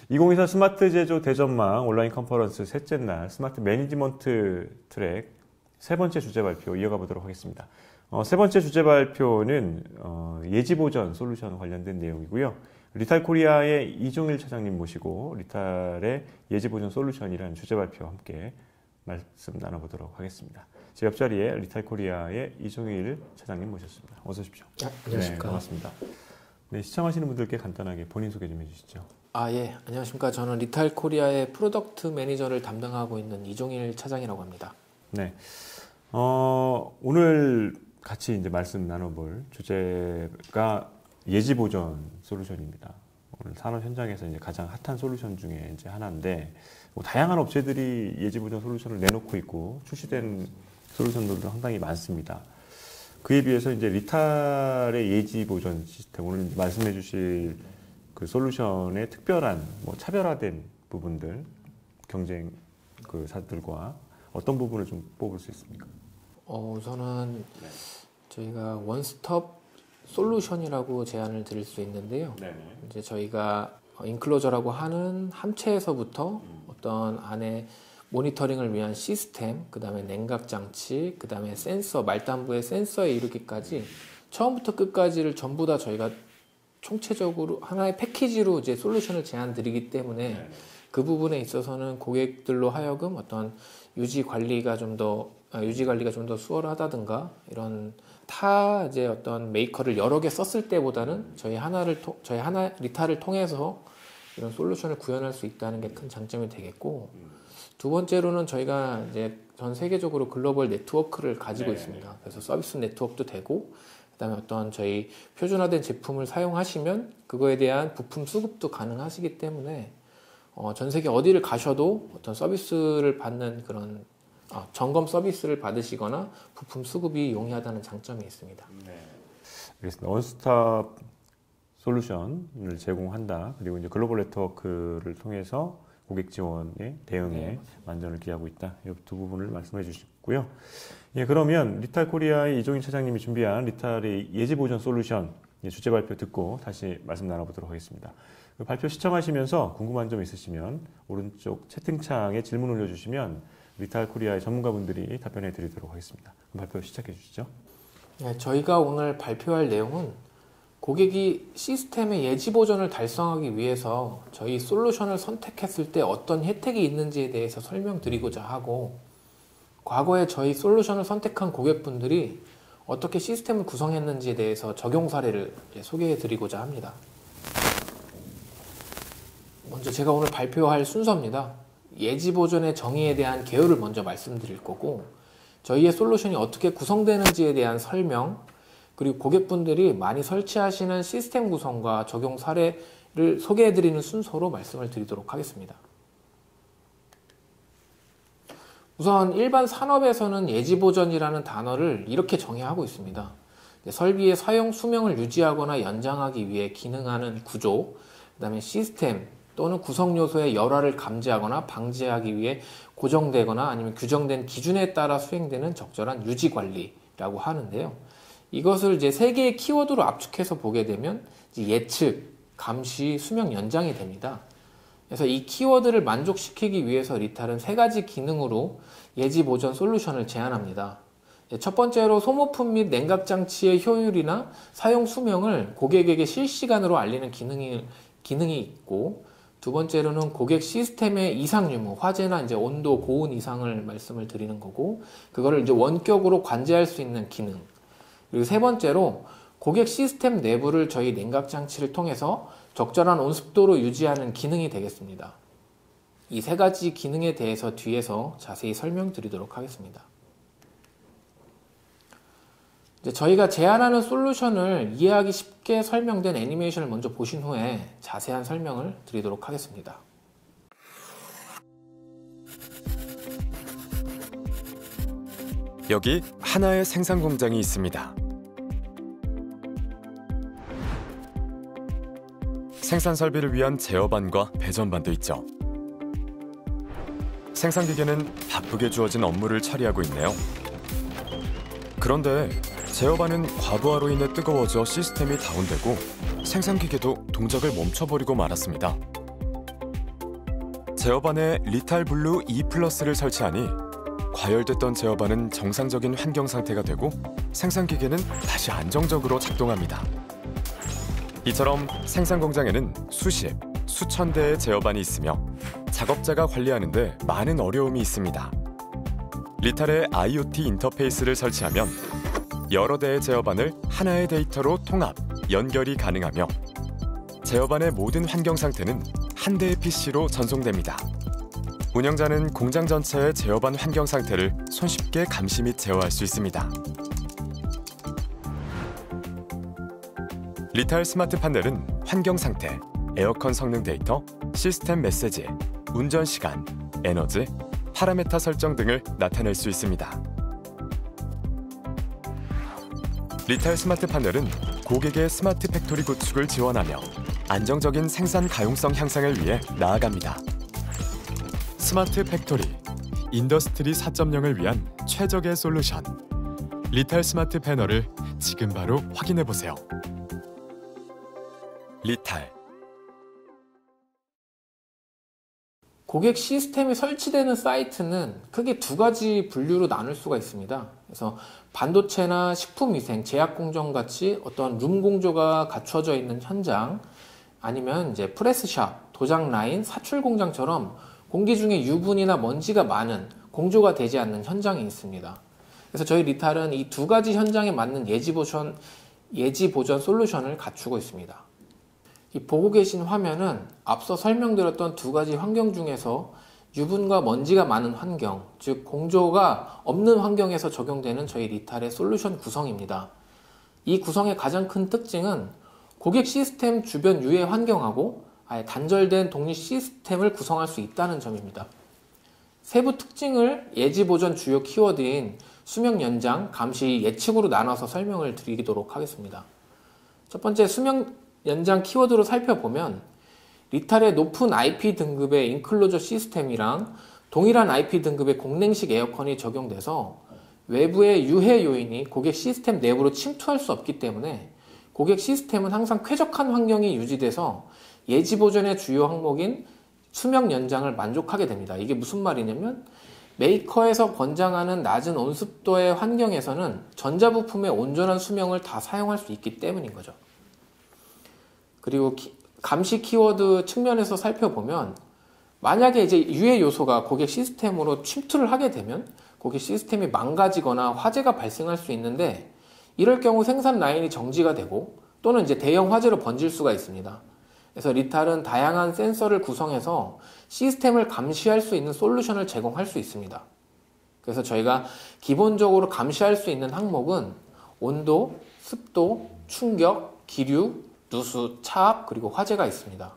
2024 스마트 제조 대전망 온라인 컨퍼런스 셋째 날 스마트 매니지먼트 트랙 세 번째 주제 발표 이어가 보도록 하겠습니다. 세 번째 주제 발표는 예지보전 솔루션 관련된 내용이고요. 리탈 코리아의 이종일 차장님 모시고 리탈의 예지보전 솔루션이라는 주제 발표와 함께 말씀 나눠보도록 하겠습니다. 제 옆자리에 리탈 코리아의 이종일 차장님 모셨습니다. 어서 오십시오. 안녕하십니까. 네, 반갑습니다. 네, 시청하시는 분들께 간단하게 본인 소개 좀 해주시죠. 예, 안녕하십니까. 저는 리탈 코리아의 프로덕트 매니저를 담당하고 있는 이종일 차장이라고 합니다. 네, 오늘 같이 이제 말씀 나눠볼 주제가 예지보전 솔루션입니다. 오늘 산업 현장에서 이제 가장 핫한 솔루션 중에 이제 하나인데, 다양한 업체들이 예지보전 솔루션을 내놓고 있고 출시된 솔루션들도 상당히 많습니다. 그에 비해서 이제 리탈의 예지보전 시스템, 오늘 말씀해 주실 그 솔루션의 특별한 차별화된 부분들, 경쟁 그 사들과 어떤 부분을 좀 뽑을 수 있습니까? 우선은 저희가 원스톱 솔루션이라고 제안을 드릴 수 있는데요. 네네. 이제 저희가 인클로저라고 하는 함체에서부터 어떤 안에 모니터링을 위한 시스템, 그 다음에 냉각 장치, 그 다음에 센서, 말단부의 센서에 이르기까지 처음부터 끝까지를 전부 다 저희가 총체적으로 하나의 패키지로 이제 솔루션을 제안 드리기 때문에 그 부분에 있어서는 고객들로 하여금 어떤 유지 관리가 좀 더 수월하다든가 이런 타 이제 어떤 메이커를 여러 개 썼을 때보다는 저희 리탈을 통해서 이런 솔루션을 구현할 수 있다는 게 큰 장점이 되겠고, 두 번째로는 저희가 이제 전 세계적으로 글로벌 네트워크를 가지고 있습니다. 그래서 서비스 네트워크도 되고, 그다음에 어떤 저희 표준화된 제품을 사용하시면 그거에 대한 부품 수급도 가능하시기 때문에 전 세계 어디를 가셔도 어떤 서비스를 받는 그런 점검 서비스를 받으시거나 부품 수급이 용이하다는 장점이 있습니다. 네. 알겠습니다. 원스톱 솔루션을 제공한다. 그리고 이제 글로벌 네트워크를 통해서 고객 지원에 대응에 만전을 기하고 있다. 이 두 부분을 말씀해 주셨고요. 예, 그러면 리탈 코리아의 이종인 차장님이 준비한 리탈의 예지보전 솔루션 주제 발표 듣고 다시 말씀 나눠보도록 하겠습니다. 그 발표 시청하시면서 궁금한 점 있으시면 오른쪽 채팅창에 질문 올려주시면 리탈 코리아의 전문가분들이 답변해 드리도록 하겠습니다. 그럼 발표 시작해 주시죠. 네, 저희가 오늘 발표할 내용은 고객이 시스템의 예지보전을 달성하기 위해서 저희 솔루션을 선택했을 때 어떤 혜택이 있는지에 대해서 설명드리고자 하고, 과거에 저희 솔루션을 선택한 고객분들이 어떻게 시스템을 구성했는지에 대해서 적용 사례를 소개해 드리고자 합니다. 먼저 제가 오늘 발표할 순서입니다. 예지보전의 정의에 대한 개요를 먼저 말씀드릴 거고, 저희의 솔루션이 어떻게 구성되는지에 대한 설명, 그리고 고객분들이 많이 설치하시는 시스템 구성과 적용 사례를 소개해드리는 순서로 말씀을 드리도록 하겠습니다. 우선 일반 산업에서는 예지보전이라는 단어를 이렇게 정의하고 있습니다. 설비의 사용 수명을 유지하거나 연장하기 위해 기능하는 구조, 그 다음에 시스템 또는 구성 요소의 열화를 감지하거나 방지하기 위해 고정되거나 아니면 규정된 기준에 따라 수행되는 적절한 유지 관리라고 하는데요. 이것을 이제 세 개의 키워드로 압축해서 보게 되면 예측, 감시, 수명 연장이 됩니다. 그래서 이 키워드를 만족시키기 위해서 리탈은 세 가지 기능으로 예지보전 솔루션을 제안합니다. 첫 번째로 소모품 및 냉각 장치의 효율이나 사용 수명을 고객에게 실시간으로 알리는 기능이 있고, 두 번째로는 고객 시스템의 이상 유무, 화재나 이제 온도, 고온 이상을 말씀을 드리는 거고, 그거를 이제 원격으로 관제할 수 있는 기능. 그리고 세 번째로 고객 시스템 내부를 저희 냉각 장치를 통해서 적절한 온습도로 유지하는 기능이 되겠습니다. 이 세 가지 기능에 대해서 뒤에서 자세히 설명드리도록 하겠습니다. 이제 저희가 제안하는 솔루션을 이해하기 쉽게 설명된 애니메이션을 먼저 보신 후에 자세한 설명을 드리도록 하겠습니다. 여기 하나의 생산 공장이 있습니다. 생산 설비를 위한 제어반과 배전반도 있죠. 생산 기계는 바쁘게 주어진 업무를 처리하고 있네요. 그런데 제어반은 과부하로 인해 뜨거워져 시스템이 다운되고 생산 기계도 동작을 멈춰버리고 말았습니다. 제어반에 리탈 블루 E 플러스를 설치하니 과열됐던 제어반은 정상적인 환경 상태가 되고 생산기계는 다시 안정적으로 작동합니다. 이처럼 생산 공장에는 수십, 수천 대의 제어반이 있으며 작업자가 관리하는데 많은 어려움이 있습니다. 리탈의 IoT 인터페이스를 설치하면 여러 대의 제어반을 하나의 데이터로 통합, 연결이 가능하며 제어반의 모든 환경 상태는 한 대의 PC로 전송됩니다. 운영자는 공장 전체의 제어반 환경 상태를 손쉽게 감시 및 제어할 수 있습니다. 리탈 스마트 판넬은 환경 상태, 에어컨 성능 데이터, 시스템 메시지, 운전 시간, 에너지, 파라메타 설정 등을 나타낼 수 있습니다. 리탈 스마트 판넬은 고객의 스마트 팩토리 구축을 지원하며 안정적인 생산 가용성 향상을 위해 나아갑니다. 스마트 팩토리, 인더스트리 4.0을 위한 최적의 솔루션. 리탈 스마트 패널을 지금 바로 확인해 보세요. 리탈. 고객 시스템이 설치되는 사이트는 크게 두 가지 분류로 나눌 수가 있습니다. 그래서 반도체나 식품위생, 제약공정 같이 어떤 룸 공조가 갖춰져 있는 현장, 아니면 이제 프레스샵, 도장 라인, 사출 공장처럼 공기 중에 유분이나 먼지가 많은 공조가 되지 않는 현장이 있습니다. 그래서 저희 리탈은 이 두 가지 현장에 맞는 예지 보전 솔루션을 갖추고 있습니다. 이 보고 계신 화면은 앞서 설명드렸던 두 가지 환경 중에서 유분과 먼지가 많은 환경, 즉 공조가 없는 환경에서 적용되는 저희 리탈의 솔루션 구성입니다. 이 구성의 가장 큰 특징은 고객 시스템 주변 유해 환경하고 아예 단절된 독립 시스템을 구성할 수 있다는 점입니다. 세부 특징을 예지 보전 주요 키워드인 수명 연장, 감시, 예측으로 나눠서 설명을 드리도록 하겠습니다. 첫 번째 수명 연장 키워드로 살펴보면 리탈의 높은 IP 등급의 인클로저 시스템이랑 동일한 IP 등급의 공냉식 에어컨이 적용돼서 외부의 유해 요인이 고객 시스템 내부로 침투할 수 없기 때문에 고객 시스템은 항상 쾌적한 환경이 유지돼서 예지 보전의 주요 항목인 수명 연장을 만족하게 됩니다. 이게 무슨 말이냐면 메이커에서 권장하는 낮은 온습도의 환경에서는 전자부품의 온전한 수명을 다 사용할 수 있기 때문인 거죠. 그리고 감시 키워드 측면에서 살펴보면 만약에 이제 유해 요소가 고객 시스템으로 침투를 하게 되면 고객 시스템이 망가지거나 화재가 발생할 수 있는데 이럴 경우 생산 라인이 정지가 되고 또는 이제 대형 화재로 번질 수가 있습니다. 그래서 리탈은 다양한 센서를 구성해서 시스템을 감시할 수 있는 솔루션을 제공할 수 있습니다. 그래서 저희가 기본적으로 감시할 수 있는 항목은 온도, 습도, 충격, 기류, 누수, 차압, 그리고 화재가 있습니다.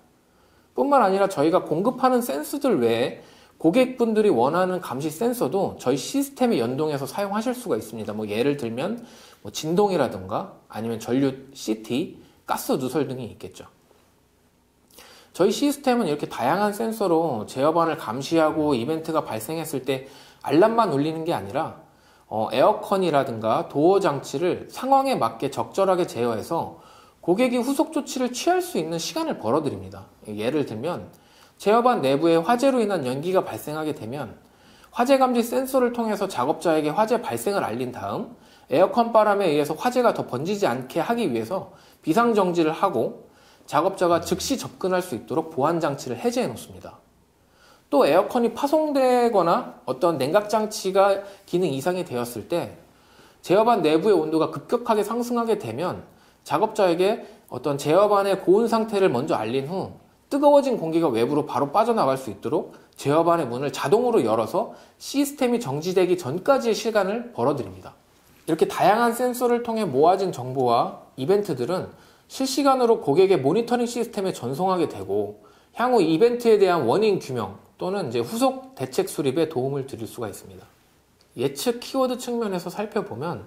뿐만 아니라 저희가 공급하는 센서들 외에 고객분들이 원하는 감시 센서도 저희 시스템에 연동해서 사용하실 수가 있습니다. 예를 들면 진동이라든가 아니면 전류 CT, 가스 누설 등이 있겠죠. 저희 시스템은 이렇게 다양한 센서로 제어반을 감시하고 이벤트가 발생했을 때 알람만 울리는 게 아니라 에어컨이라든가 도어 장치를 상황에 맞게 적절하게 제어해서 고객이 후속 조치를 취할 수 있는 시간을 벌어드립니다. 예를 들면 제어반 내부에 화재로 인한 연기가 발생하게 되면 화재 감지 센서를 통해서 작업자에게 화재 발생을 알린 다음 에어컨 바람에 의해서 화재가 더 번지지 않게 하기 위해서 비상정지를 하고 작업자가 즉시 접근할 수 있도록 보안 장치를 해제해 놓습니다. 또 에어컨이 파손되거나 어떤 냉각 장치가 기능 이상이 되었을 때 제어반 내부의 온도가 급격하게 상승하게 되면 작업자에게 어떤 제어반의 고온 상태를 먼저 알린 후 뜨거워진 공기가 외부로 바로 빠져나갈 수 있도록 제어반의 문을 자동으로 열어서 시스템이 정지되기 전까지의 시간을 벌어드립니다. 이렇게 다양한 센서를 통해 모아진 정보와 이벤트들은 실시간으로 고객의 모니터링 시스템에 전송하게 되고 향후 이벤트에 대한 원인 규명 또는 이제 후속 대책 수립에 도움을 드릴 수가 있습니다. 예측 키워드 측면에서 살펴보면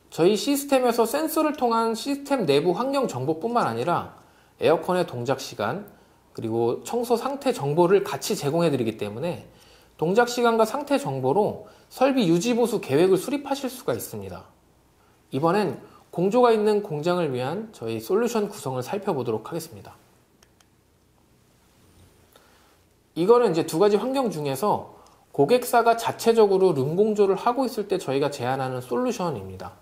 저희 시스템에서 센서를 통한 시스템 내부 환경 정보뿐만 아니라 에어컨의 동작 시간 그리고 청소 상태 정보를 같이 제공해 드리기 때문에 동작 시간과 상태 정보로 설비 유지 보수 계획을 수립하실 수가 있습니다. 이번엔 공조가 있는 공장을 위한 저희 솔루션 구성을 살펴보도록 하겠습니다. 이거는 이제 두 가지 환경 중에서 고객사가 자체적으로 룸 공조를 하고 있을 때 저희가 제안하는 솔루션입니다.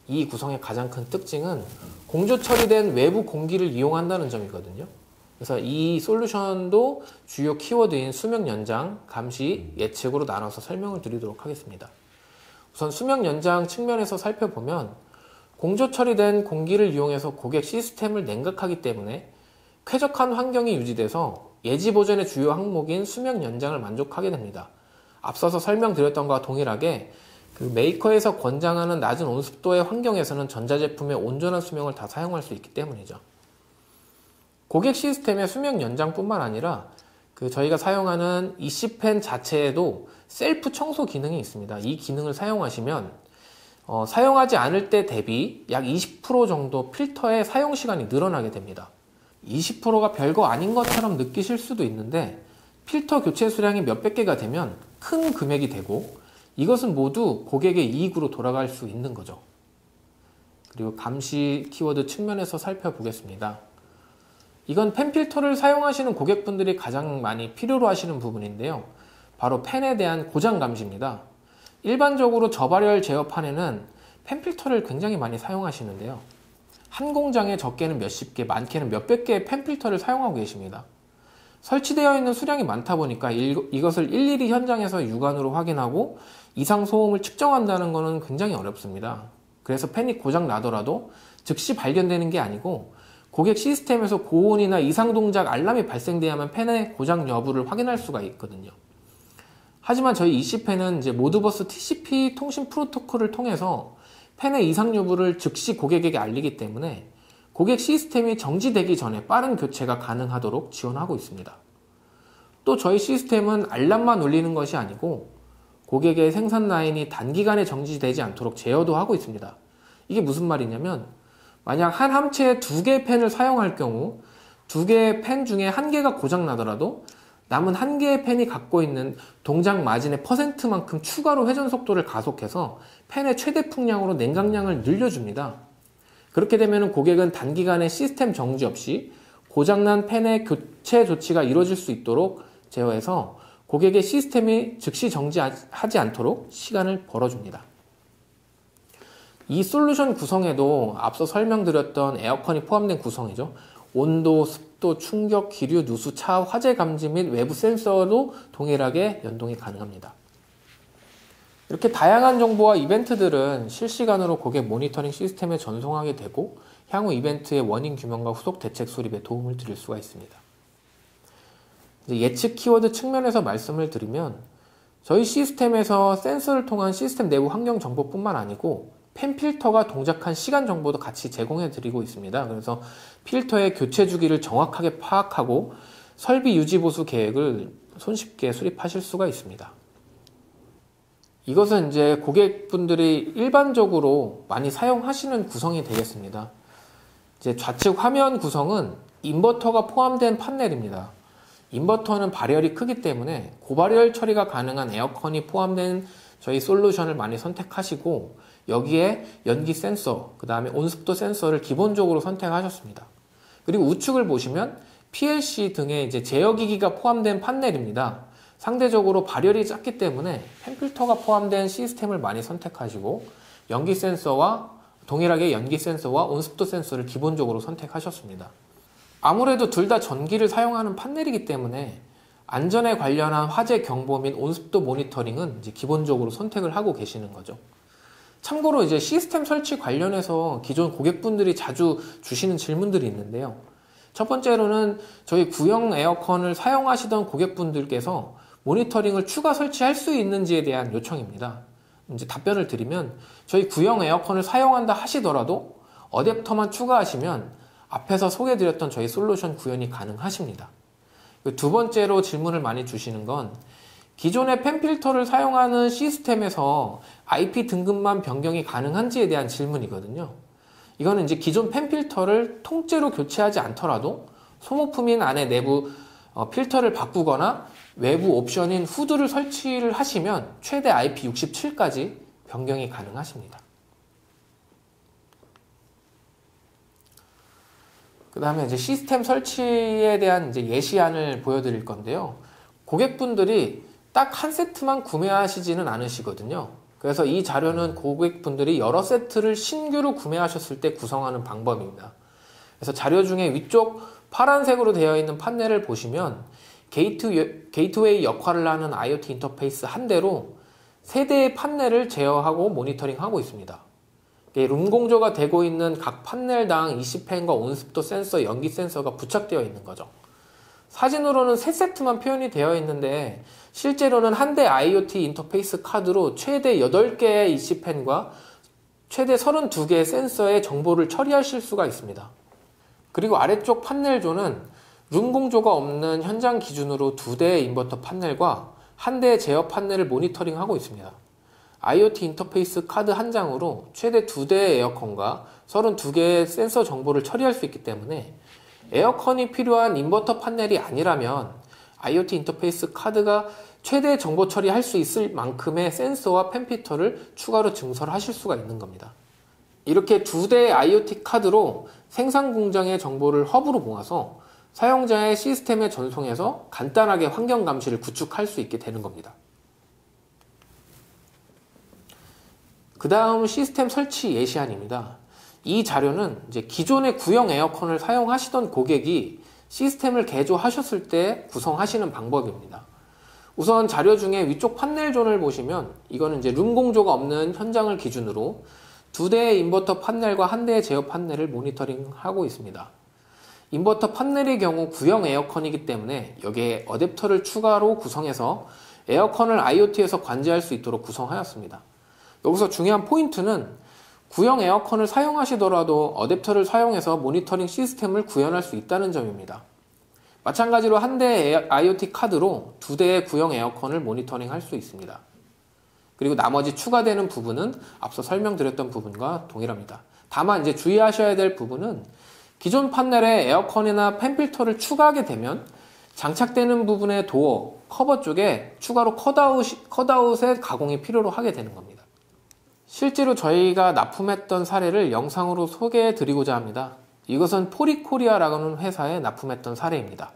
이 구성의 가장 큰 특징은 공조 처리된 외부 공기를 이용한다는 점이거든요. 그래서 이 솔루션도 주요 키워드인 수명 연장, 감시, 예측으로 나눠서 설명을 드리도록 하겠습니다. 우선 수명 연장 측면에서 살펴보면 공조 처리된 공기를 이용해서 고객 시스템을 냉각하기 때문에 쾌적한 환경이 유지돼서 예지 보전의 주요 항목인 수명 연장을 만족하게 됩니다. 앞서서 설명드렸던 것과 동일하게 그 메이커에서 권장하는 낮은 온습도의 환경에서는 전자제품의 온전한 수명을 다 사용할 수 있기 때문이죠. 고객 시스템의 수명 연장뿐만 아니라 저희가 사용하는 EC팬 자체에도 셀프 청소 기능이 있습니다. 이 기능을 사용하시면 사용하지 않을 때 대비 약 20% 정도 필터의 사용 시간이 늘어나게 됩니다. 20%가 별거 아닌 것처럼 느끼실 수도 있는데 필터 교체 수량이 몇백 개가 되면 큰 금액이 되고 이것은 모두 고객의 이익으로 돌아갈 수 있는 거죠. 그리고 감시 키워드 측면에서 살펴보겠습니다. 이건 팬 필터를 사용하시는 고객분들이 가장 많이 필요로 하시는 부분인데요. 바로 팬에 대한 고장 감시입니다. 일반적으로 저발열 제어판에는 팬 필터를 굉장히 많이 사용하시는데요. 한 공장에 적게는 몇십 개, 많게는 몇백 개의 팬 필터를 사용하고 계십니다. 설치되어 있는 수량이 많다 보니까 이것을 일일이 현장에서 육안으로 확인하고 이상 소음을 측정한다는 것은 굉장히 어렵습니다. 그래서 팬이 고장 나더라도 즉시 발견되는 게 아니고 고객 시스템에서 고온이나 이상 동작 알람이 발생돼야만 팬의 고장 여부를 확인할 수가 있거든요. 하지만 저희 EC팬은 이제 모드버스 TCP 통신 프로토콜을 통해서 팬의 이상 여부를 즉시 고객에게 알리기 때문에 고객 시스템이 정지되기 전에 빠른 교체가 가능하도록 지원하고 있습니다. 또 저희 시스템은 알람만 울리는 것이 아니고 고객의 생산 라인이 단기간에 정지되지 않도록 제어도 하고 있습니다. 이게 무슨 말이냐면 만약 한 함체에 2개의 팬을 사용할 경우 2개의 팬 중에 1개가 고장 나더라도 남은 1개의 팬이 갖고 있는 동작 마진의 %만큼 추가로 회전 속도를 가속해서 팬의 최대 풍량으로 냉각량을 늘려줍니다. 그렇게 되면 고객은 단기간에 시스템 정지 없이 고장난 팬의 교체 조치가 이루어질 수 있도록 제어해서 고객의 시스템이 즉시 정지하지 않도록 시간을 벌어줍니다. 이 솔루션 구성에도 앞서 설명드렸던 에어컨이 포함된 구성이죠. 온도, 습도, 충격, 기류, 누수, 차, 화재 감지 및 외부 센서도 동일하게 연동이 가능합니다. 이렇게 다양한 정보와 이벤트들은 실시간으로 고객 모니터링 시스템에 전송하게 되고 향후 이벤트의 원인 규명과 후속 대책 수립에 도움을 드릴 수가 있습니다. 이제 예측 키워드 측면에서 말씀을 드리면 저희 시스템에서 센서를 통한 시스템 내부 환경 정보뿐만 아니고 팬 필터가 동작한 시간 정보도 같이 제공해 드리고 있습니다. 그래서 필터의 교체 주기를 정확하게 파악하고 설비 유지 보수 계획을 손쉽게 수립하실 수가 있습니다. 이것은 이제 고객분들이 일반적으로 많이 사용하시는 구성이 되겠습니다. 이제 좌측 화면 구성은 인버터가 포함된 판넬입니다. 인버터는 발열이 크기 때문에 고발열 처리가 가능한 에어컨이 포함된 저희 솔루션을 많이 선택하시고 여기에 연기 센서, 그 다음에 온습도 센서를 기본적으로 선택하셨습니다. 그리고 우측을 보시면 PLC 등의 이제 제어기기가 포함된 판넬입니다. 상대적으로 발열이 작기 때문에 팬필터가 포함된 시스템을 많이 선택하시고 연기 센서와 동일하게 연기 센서와 온습도 센서를 기본적으로 선택하셨습니다. 아무래도 둘 다 전기를 사용하는 판넬이기 때문에 안전에 관련한 화재 경보 및 온습도 모니터링은 이제 기본적으로 선택을 하고 계시는 거죠. 참고로 이제 시스템 설치 관련해서 기존 고객분들이 자주 주시는 질문들이 있는데요. 첫 번째로는 저희 구형 에어컨을 사용하시던 고객분들께서 모니터링을 추가 설치할 수 있는지에 대한 요청입니다. 이제 답변을 드리면 저희 구형 에어컨을 사용한다 하시더라도 어댑터만 추가하시면 앞에서 소개드렸던 저희 솔루션 구현이 가능하십니다. 두 번째로 질문을 많이 주시는 건 기존의 팬 필터를 사용하는 시스템에서 IP 등급만 변경이 가능한지에 대한 질문이거든요. 이거는 이제 기존 팬 필터를 통째로 교체하지 않더라도 소모품인 안에 내부 필터를 바꾸거나 외부 옵션인 후드를 설치를 하시면 최대 IP67까지 변경이 가능하십니다. 그 다음에 이제 시스템 설치에 대한 이제 예시안을 보여드릴 건데요. 고객분들이 딱 한 세트만 구매하시지는 않으시거든요. 그래서 이 자료는 고객분들이 여러 세트를 신규로 구매하셨을 때 구성하는 방법입니다. 그래서 자료 중에 위쪽 파란색으로 되어 있는 판넬을 보시면 게이트웨이 역할을 하는 IoT 인터페이스 한 대로 세 대의 판넬을 제어하고 모니터링하고 있습니다. 룸 공조가 되고 있는 각 판넬당 EC팬과 온습도 센서, 연기 센서가 부착되어 있는 거죠. 사진으로는 3세트만 표현이 되어 있는데 실제로는 한 대 IoT 인터페이스 카드로 최대 8개의 EC팬과 최대 32개의 센서의 정보를 처리하실 수가 있습니다. 그리고 아래쪽 판넬조는 룸 공조가 없는 현장 기준으로 2대의 인버터 판넬과 1대의 제어 판넬을 모니터링하고 있습니다. IoT 인터페이스 카드 한 장으로 최대 2대의 에어컨과 32개의 센서 정보를 처리할 수 있기 때문에 에어컨이 필요한 인버터 판넬이 아니라면 IoT 인터페이스 카드가 최대 정보 처리할 수 있을 만큼의 센서와 펜피터를 추가로 증설하실 수가 있는 겁니다. 이렇게 2대의 IoT 카드로 생산 공장의 정보를 허브로 모아서 사용자의 시스템에 전송해서 간단하게 환경 감시를 구축할 수 있게 되는 겁니다. 그 다음 시스템 설치 예시안입니다. 이 자료는 이제 기존의 구형 에어컨을 사용하시던 고객이 시스템을 개조하셨을 때 구성하시는 방법입니다. 우선 자료 중에 위쪽 판넬 존을 보시면 이거는 이제 룸 공조가 없는 현장을 기준으로 2대의 인버터 판넬과 1대의 제어 판넬을 모니터링하고 있습니다. 인버터 판넬의 경우 구형 에어컨이기 때문에 여기에 어댑터를 추가로 구성해서 에어컨을 IoT에서 관제할 수 있도록 구성하였습니다. 여기서 중요한 포인트는 구형 에어컨을 사용하시더라도 어댑터를 사용해서 모니터링 시스템을 구현할 수 있다는 점입니다. 마찬가지로 1대의 IoT 카드로 2대의 구형 에어컨을 모니터링 할 수 있습니다. 그리고 나머지 추가되는 부분은 앞서 설명드렸던 부분과 동일합니다. 다만 이제 주의하셔야 될 부분은 기존 판넬에 에어컨이나 팬필터를 추가하게 되면 장착되는 부분의 도어, 커버 쪽에 추가로 컷아웃의 가공이 필요로 하게 되는 겁니다. 실제로 저희가 납품했던 사례를 영상으로 소개해 드리고자 합니다. 이것은 포리코리아라는 회사에 납품했던 사례입니다.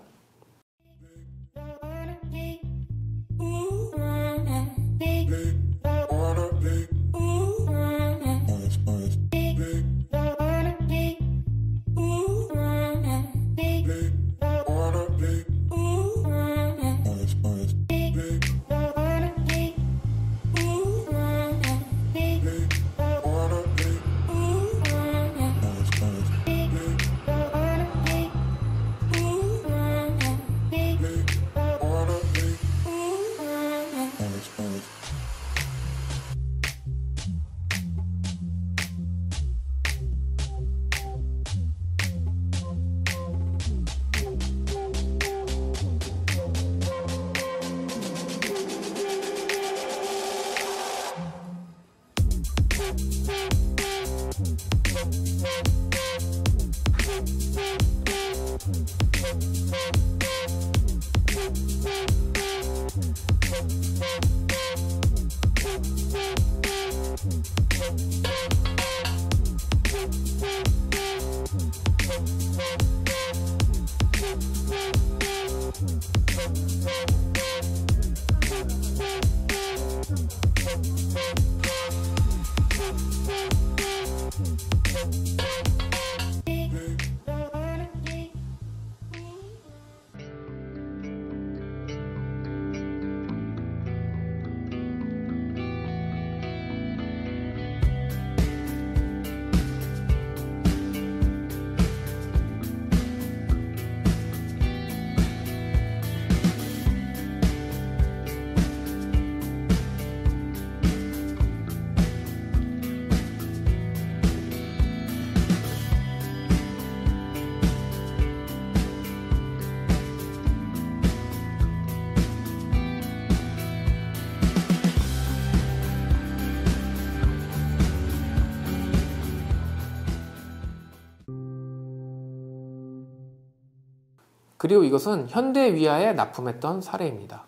그리고 이것은 현대위아에 납품했던 사례입니다.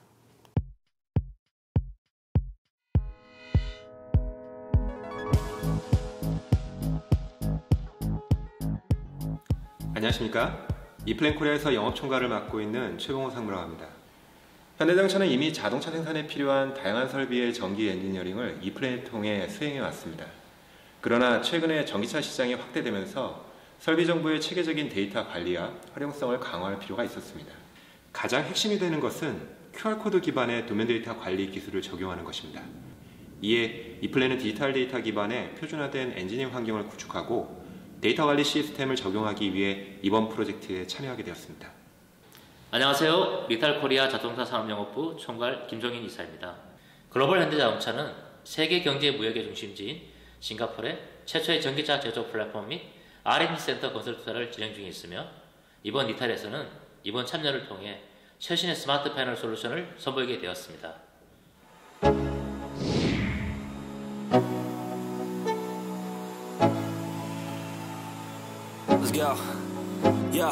안녕하십니까. 이플랜코리아에서 영업총괄을 맡고 있는 최봉호 상무라고 합니다. 현대자동차는 이미 자동차 생산에 필요한 다양한 설비의 전기 엔지니어링을 이 플랜을 통해 수행해 왔습니다. 그러나 최근에 전기차 시장이 확대되면서 설비 정보의 체계적인 데이터 관리와 활용성을 강화할 필요가 있었습니다. 가장 핵심이 되는 것은 QR코드 기반의 도면 데이터 관리 기술을 적용하는 것입니다. 이에 이 플랜은 디지털 데이터 기반의 표준화된 엔지니어링 환경을 구축하고 데이터 관리 시스템을 적용하기 위해 이번 프로젝트에 참여하게 되었습니다. 안녕하세요. 리탈코리아 자동차 산업영업부 총괄 김종인 이사입니다. 글로벌 현대자동차는 세계 경제 무역의 중심지인 싱가포르의 최초의 전기차 제조 플랫폼 및 R&D 센터 건설 투자를 진행 중에 있으며 이번 리탈에서는 이번 참여를 통해 최신의 스마트 패널 솔루션을 선보이게 되었습니다. Let's go. Yo,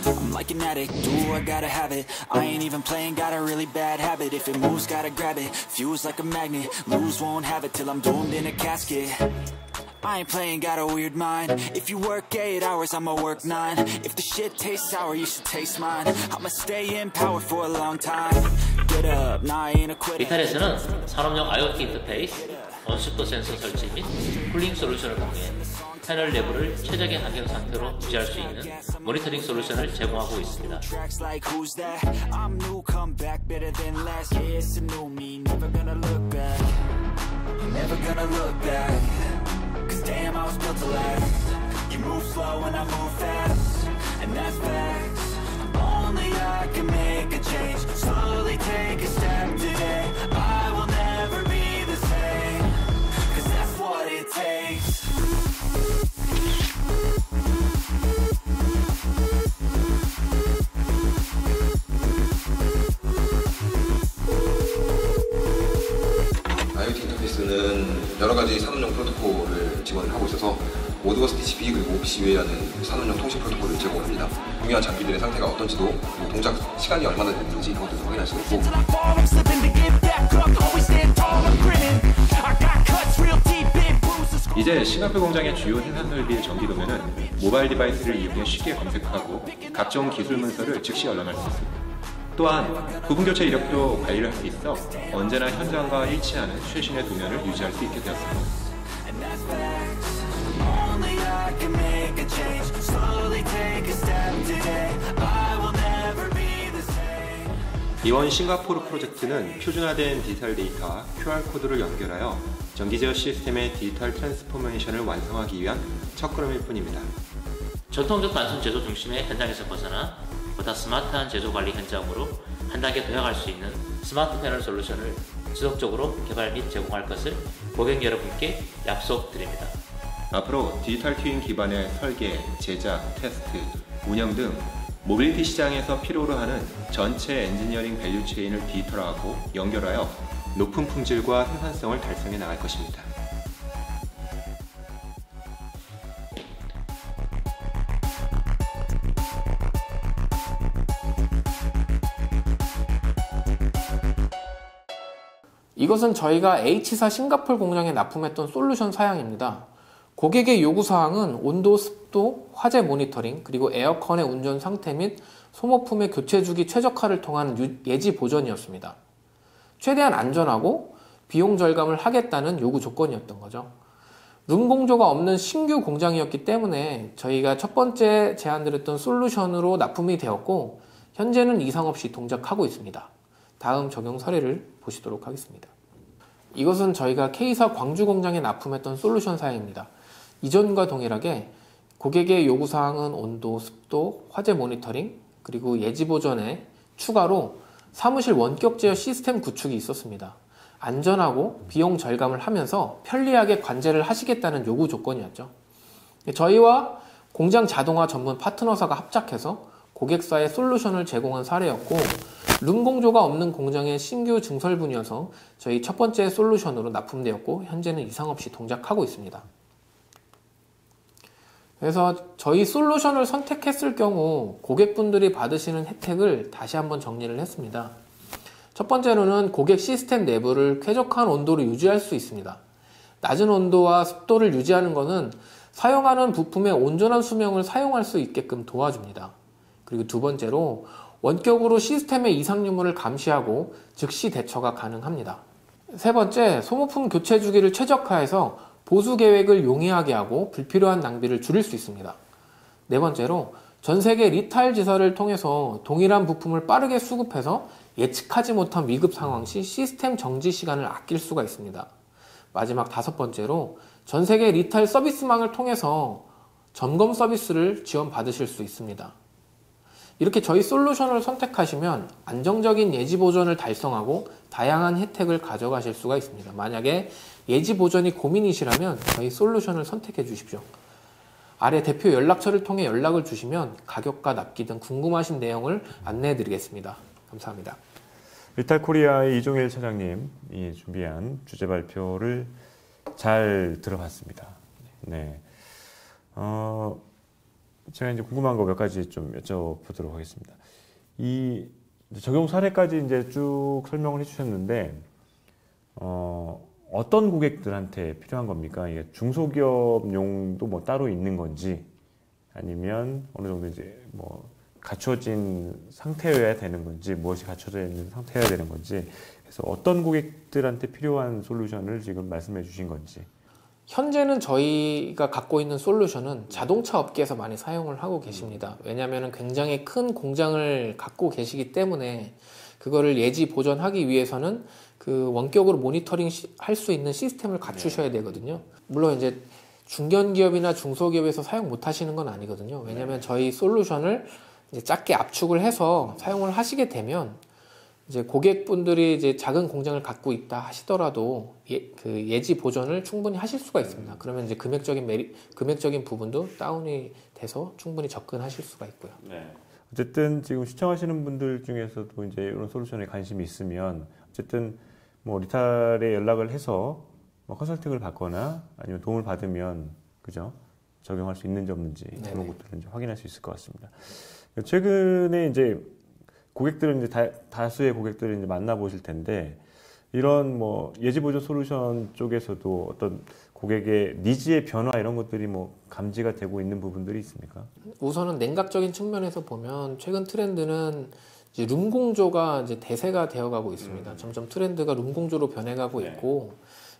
I'm like an addict. Do I gotta have it? I ain't even playing, got a really bad habit. If it moves, gotta grab it. Fuse like a magnet. Lose, won't have it till I'm doomed in a casket. I ain't playing, got a weird mind. If you work 8 hours, I'ma work 9. If the shit tastes sour, you should taste mine. I'ma stay in power for a long time. Get up, nah, I ain't a quitter. 리탈에서는 산업용 IoT 인터페이스, 온습도 센서 설치 및 쿨링 솔루션을 통해 패널 내부를 최적의 환경 상태로 유지할 수 있는 모니터링 솔루션을 제공하고 있습니다. Tracks like who's that? I'm new, come back better than last. Yeah, it's a new me, never gonna look back. Never gonna look back. Cause damn, I was built to last. You move slow and I move fast, and that's facts. Only I can make a change. Slowly take a step today. I will never be the same. Cause that's what it takes. IoT 인터페이스는 여러 가지 산업용 프로토콜을 지원을 하고 있어서 모드버스 TCP 그리고 OPC-UA라는 산업용 통신 프로토콜을 제공합니다. 중요한 장비들의 상태가 어떤지도 그리고 동작 시간이 얼마나 됐는지 이런 것도 확인할 수 있고 이제 싱가포르 공장의 주요 생산 설비의 전기 도면은 모바일 디바이스를 이용해 쉽게 검색하고 각종 기술 문서를 즉시 열람할 수 있습니다. 또한 부품 교체 이력도 관리를 할 수 있어 언제나 현장과 일치하는 최신의 도면을 유지할 수 있게 되었습니다. Only I can make a change. Slowly take a step today. I will never be the same. 이번 싱가포르 프로젝트는 표준화된 디지털 데이터와 QR코드를 연결하여 전기 제어 시스템의 디지털 트랜스포메이션을 완성하기 위한 첫 걸음일 뿐입니다. 전통적 단순 제조 중심의 현장에서 벗어나 보다 스마트한 제조 관리 현장으로 한 단계 도약할 수 있는 스마트 패널 솔루션을 지속적으로 개발 및 제공할 것을 고객 여러분께 약속드립니다. 앞으로 디지털 트윈 기반의 설계, 제작, 테스트, 운영 등 모빌리티 시장에서 필요로 하는 전체 엔지니어링 밸류 체인을 디지털화하고 연결하여 높은 품질과 생산성을 달성해 나갈 것입니다. 이것은 저희가 H사 싱가포르 공장에 납품했던 솔루션 사양입니다. 고객의 요구사항은 온도, 습도, 화재 모니터링, 그리고 에어컨의 운전 상태 및 소모품의 교체 주기 최적화를 통한 예지 보전이었습니다. 최대한 안전하고 비용 절감을 하겠다는 요구 조건이었던 거죠. 룸 공조가 없는 신규 공장이었기 때문에 저희가 첫 번째 제안드렸던 솔루션으로 납품이 되었고 현재는 이상 없이 동작하고 있습니다. 다음 적용 사례를 보시도록 하겠습니다. 이것은 저희가 K사 광주 공장에 납품했던 솔루션 사양입니다. 이전과 동일하게 고객의 요구사항은 온도, 습도, 화재 모니터링, 그리고 예지 보전에 추가로 사무실 원격 제어 시스템 구축이 있었습니다. 안전하고 비용 절감을 하면서 편리하게 관제를 하시겠다는 요구 조건이었죠. 저희와 공장 자동화 전문 파트너사가 합작해서 고객사에 솔루션을 제공한 사례였고 룸 공조가 없는 공장의 신규 증설분이어서 저희 첫 번째 솔루션으로 납품되었고 현재는 이상 없이 동작하고 있습니다. 그래서 저희 솔루션을 선택했을 경우 고객분들이 받으시는 혜택을 다시 한번 정리를 했습니다. 첫 번째로는 고객 시스템 내부를 쾌적한 온도로 유지할 수 있습니다. 낮은 온도와 습도를 유지하는 것은 사용하는 부품의 온전한 수명을 사용할 수 있게끔 도와줍니다. 그리고 두 번째로 원격으로 시스템의 이상 유무를 감시하고 즉시 대처가 가능합니다. 세 번째, 소모품 교체 주기를 최적화해서 보수 계획을 용이하게 하고 불필요한 낭비를 줄일 수 있습니다. 네 번째로, 전 세계 리탈 지사를 통해서 동일한 부품을 빠르게 수급해서 예측하지 못한 위급 상황 시 시스템 정지 시간을 아낄 수가 있습니다. 마지막 다섯 번째로, 전 세계 리탈 서비스망을 통해서 점검 서비스를 지원받으실 수 있습니다. 이렇게 저희 솔루션을 선택하시면 안정적인 예지 보전을 달성하고 다양한 혜택을 가져가실 수가 있습니다. 만약에 예지 보전이 고민이시라면 저희 솔루션을 선택해 주십시오. 아래 대표 연락처를 통해 연락을 주시면 가격과 납기 등 궁금하신 내용을 안내해 드리겠습니다. 감사합니다. 리탈 코리아의 이종일 차장님이 준비한 주제 발표를 잘 들어봤습니다. 네. 제가 이제 궁금한 거 몇 가지 좀 여쭤보도록 하겠습니다. 이 적용 사례까지 이제 쭉 설명을 해주셨는데, 어떤 고객들한테 필요한 겁니까? 이게 중소기업용도 뭐 따로 있는 건지, 아니면 어느 정도 이제 뭐 갖춰진 상태여야 되는 건지, 무엇이 갖춰져 있는 상태여야 되는 건지, 그래서 어떤 고객들한테 필요한 솔루션을 지금 말씀해 주신 건지. 현재는 저희가 갖고 있는 솔루션은 자동차 업계에서 많이 사용을 하고 계십니다. 왜냐하면 굉장히 큰 공장을 갖고 계시기 때문에 그거를 예지 보전하기 위해서는 그 원격으로 모니터링 할 수 있는 시스템을 갖추셔야 되거든요. 물론 이제 중견기업이나 중소기업에서 사용 못 하시는 건 아니거든요. 왜냐하면 저희 솔루션을 이제 작게 압축을 해서 사용을 하시게 되면 이제 고객분들이 이제 작은 공장을 갖고 있다 하시더라도 그 예지 보전을 충분히 하실 수가 있습니다. 그러면 이제 금액적인 부분도 다운이 돼서 충분히 접근하실 수가 있고요. 네. 어쨌든 지금 시청하시는 분들 중에서도 이제 이런 솔루션에 관심이 있으면 어쨌든 뭐 리탈에 연락을 해서 뭐 컨설팅을 받거나 아니면 도움을 받으면 그죠? 적용할 수 있는지 없는지 그런 것들을 이제 확인할 수 있을 것 같습니다. 최근에 이제 고객들은 이제 다수의 고객들을 이제 만나보실 텐데, 이런 뭐 예지보조 솔루션 쪽에서도 어떤 고객의 니즈의 변화 이런 것들이 뭐 감지가 되고 있는 부분들이 있습니까? 우선은 냉각적인 측면에서 보면 최근 트렌드는 이제 룸 공조가 이제 대세가 되어가고 있습니다. 점점 트렌드가 룸 공조로 변해가고 있고,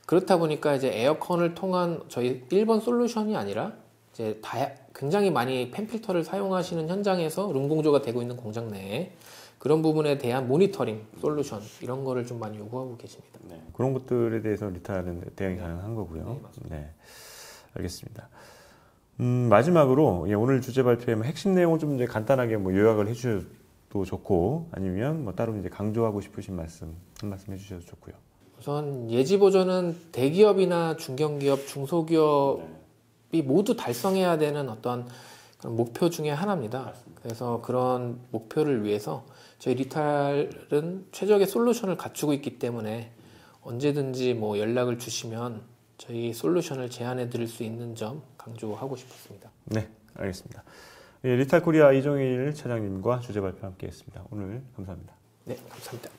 그렇다 보니까 이제 에어컨을 통한 저희 1번 솔루션이 아니라 이제 굉장히 많이 팬필터를 사용하시는 현장에서 룸 공조가 되고 있는 공장 내에 그런 부분에 대한 모니터링 솔루션 이런 거를 좀 많이 요구하고 계십니다. 네. 그런 것들에 대해서 리탈은 대응이 가능한 거고요. 네, 알겠습니다. 마지막으로 오늘 주제 발표의 핵심 내용을 좀 이제 간단하게 뭐 요약을 해주셔도 좋고, 아니면 뭐 따로 이제 강조하고 싶으신 말씀 한 말씀 해주셔도 좋고요. 우선 예지 보전은 대기업이나 중견기업, 중소기업이 모두 달성해야 되는 어떤 그런 목표 중에 하나입니다. 그래서 그런 목표를 위해서 저희 리탈은 최적의 솔루션을 갖추고 있기 때문에 언제든지 뭐 연락을 주시면 저희 솔루션을 제안해 드릴 수 있는 점 강조하고 싶었습니다. 네, 알겠습니다. 예, 리탈 코리아 이종일 차장님과 주제 발표 함께 했습니다. 오늘 감사합니다. 네, 감사합니다.